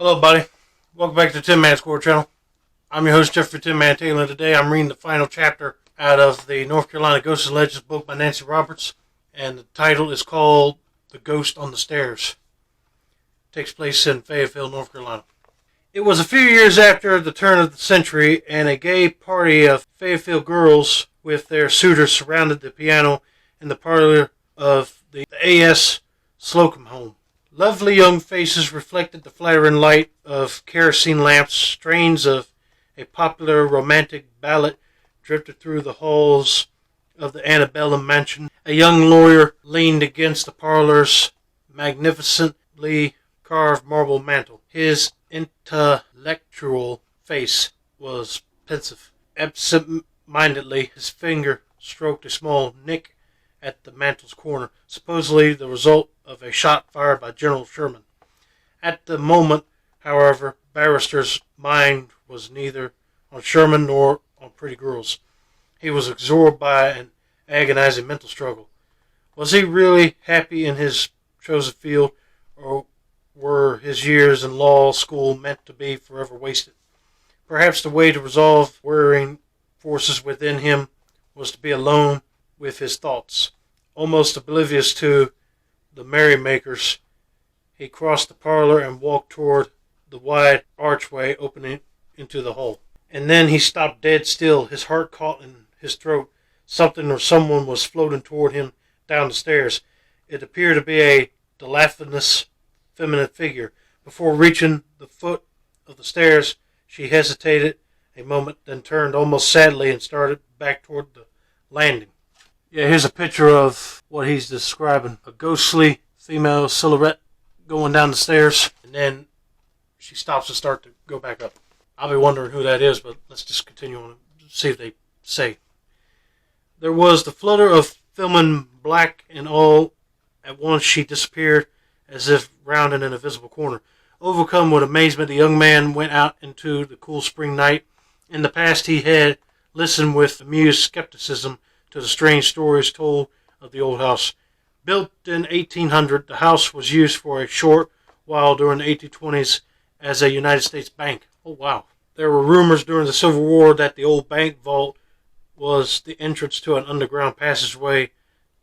Hello, buddy. Welcome back to the Tin Man Score channel. I'm your host, Jeffrey Tin Man Taylor, and today I'm reading the final chapter out of the North Carolina Ghosts and Legends book by Nancy Roberts, and the title is called The Ghost on the Stairs. It takes place in Fayetteville, North Carolina. It was a few years after the turn of the century, and a gay party of Fayetteville girls with their suitors surrounded the piano in the parlor of the A.S. Slocum home. Lovely young faces reflected the flattering light of kerosene lamps. Strains of a popular romantic ballad drifted through the halls of the antebellum mansion. A young lawyer leaned against the parlor's magnificently carved marble mantel. His intellectual face was pensive. Absent-mindedly, his finger stroked a small nick at the mantel's corner, supposedly the result of a shot fired by General Sherman. At the moment, however, Barrister's mind was neither on Sherman nor on pretty girls. He was absorbed by an agonizing mental struggle. Was he really happy in his chosen field, or were his years in law school meant to be forever wasted? Perhaps the way to resolve worrying forces within him was to be alone with his thoughts. Almost oblivious to the merrymakers, he crossed the parlor and walked toward the wide archway opening into the hall. And then he stopped dead still, his heart caught in his throat. Something or someone was floating toward him down the stairs. It appeared to be a diaphanous feminine figure. Before reaching the foot of the stairs, she hesitated a moment, then turned almost sadly and started back toward the landing. Yeah, here's a picture of what he's describing. A ghostly female silhouette going down the stairs, and then she stops and starts to go back up. I'll be wondering who that is, but let's just continue on and see if they say. There was the flutter of filming black, and all at once she disappeared as if round in an invisible corner. Overcome with amazement, the young man went out into the cool spring night. In the past, he had listened with amused skepticism to the strange stories told of the old house. Built in 1800, the house was used for a short while during the 1820s as a United States bank. Oh, wow. There were rumors during the Civil War that the old bank vault was the entrance to an underground passageway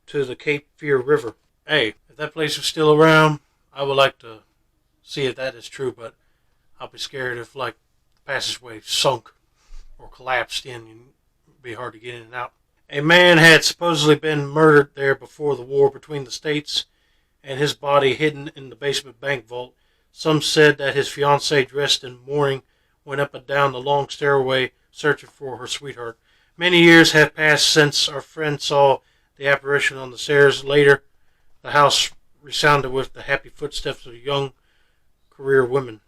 to the Cape Fear River. Hey, if that place was still around, I would like to see if that is true, but I'll be scared if, the passageway sunk or collapsed in, and it'd be hard to get in and out. A man had supposedly been murdered there before the war between the states, and his body hidden in the basement bank vault. Some said that his fiancée, dressed in mourning, went up and down the long stairway searching for her sweetheart. Many years have passed since our friend saw the apparition on the stairs. Later, the house resounded with the happy footsteps of young career women.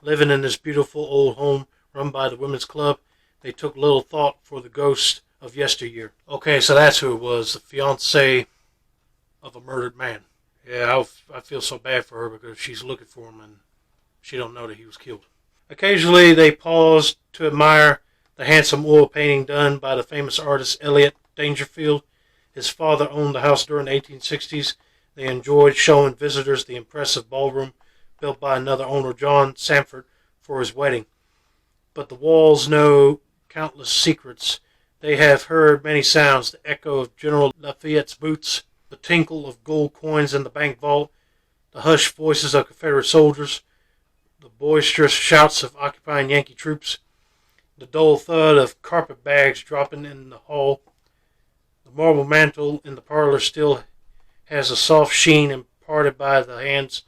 Living in this beautiful old home run by the Women's Club, they took little thought for the ghost of yesteryear. Okay, so that's who it was, the fiancée of a murdered man. Yeah, I feel so bad for her because she's looking for him and she don't know that he was killed. Occasionally they paused to admire the handsome oil painting done by the famous artist Elliot Dangerfield. His father owned the house during the 1860s. They enjoyed showing visitors the impressive ballroom built by another owner, John Sanford, for his wedding. But the walls know countless secrets. They have heard many sounds, the echo of General Lafayette's boots, the tinkle of gold coins in the bank vault, the hushed voices of Confederate soldiers, the boisterous shouts of occupying Yankee troops, the dull thud of carpet bags dropping in the hall. The marble mantel in the parlor still has a soft sheen imparted by the hands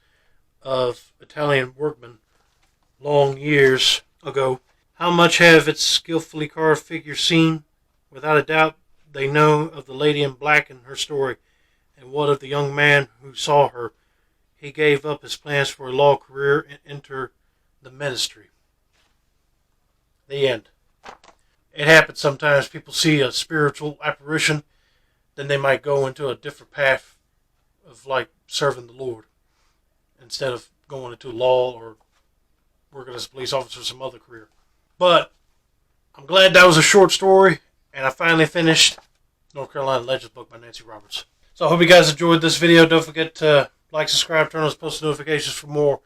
of Italian workmen long years ago. How much have its skillfully carved figures seen? Without a doubt, they know of the lady in black and her story. And what of the young man who saw her? He gave up his plans for a law career and entered the ministry. The end. It happens sometimes. People see a spiritual apparition, then they might go into a different path of serving the Lord instead of going into law or working as a police officer or some other career. But I'm glad that was a short story, and I finally finished North Carolina Legends book by Nancy Roberts. So I hope you guys enjoyed this video. Don't forget to like, subscribe, turn on those post notifications for more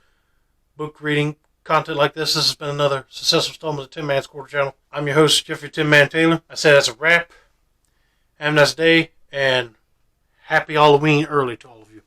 book reading content like this. This has been another successful installment of the Tin Man's Quarter channel. I'm your host, Jeffrey Tin Man Taylor. I say that's a wrap. Have a nice day, and happy Halloween early to all of you.